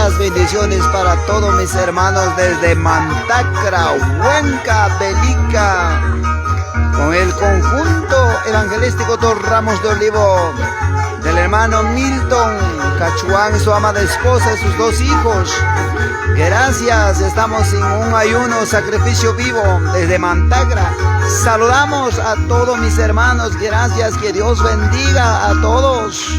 Muchas bendiciones para todos mis hermanos desde Mantacra, Huanca, Belica, con el conjunto evangelístico Dos Ramos de Olivo, del hermano Milton Cachuán, su amada esposa y sus dos hijos. Gracias, estamos en un ayuno, sacrificio vivo desde Mantacra. Saludamos a todos mis hermanos, gracias, que Dios bendiga a todos.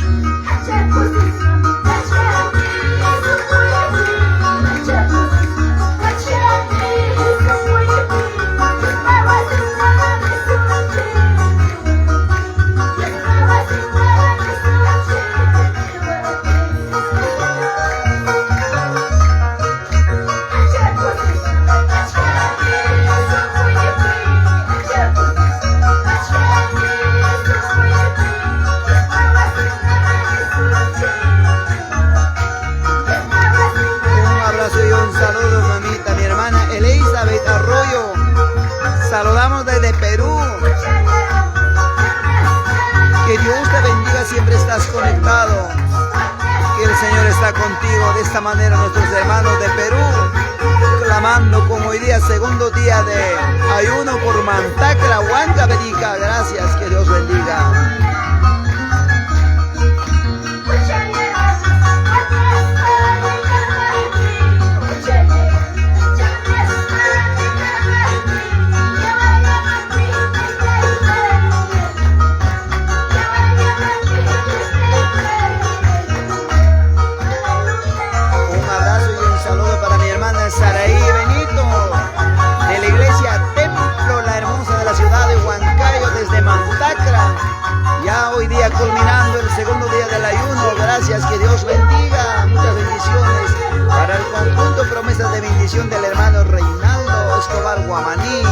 Saludamos desde Perú. Que Dios te bendiga, siempre estás conectado. Que el Señor está contigo. De esta manera nuestros hermanos de Perú, clamando como hoy día, segundo día de ayuno por Mantacra, Huanca, Belica. Gracias, que Dios bendiga. Saraí Benito, de la iglesia Templo, la hermosa de la ciudad de Huancayo, desde Mantacra. Ya hoy día culminando el segundo día del ayuno. Gracias, que Dios bendiga. Muchas bendiciones para el conjunto Promesas de Bendición del hermano Reinaldo Escobar Guamaní.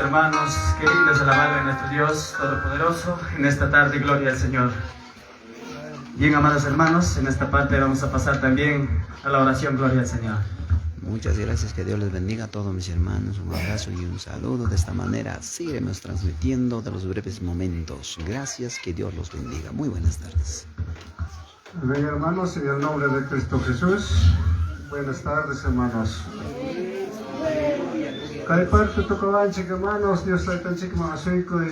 hermanos, qué lindo es alabar a nuestro Dios Todopoderoso en esta tarde, gloria al Señor. Bien, amados hermanos, en esta parte vamos a pasar también a la oración, gloria al Señor. Muchas gracias, que Dios les bendiga a todos mis hermanos, un abrazo y un saludo. De esta manera seguiremos transmitiendo de los breves momentos. Gracias, que Dios los bendiga. Muy buenas tardes. Amén, hermanos, en el nombre de Cristo Jesús. Buenas tardes, hermanos. Kay parte to kawan, hermanos, Dios ay tan chik mga suy ko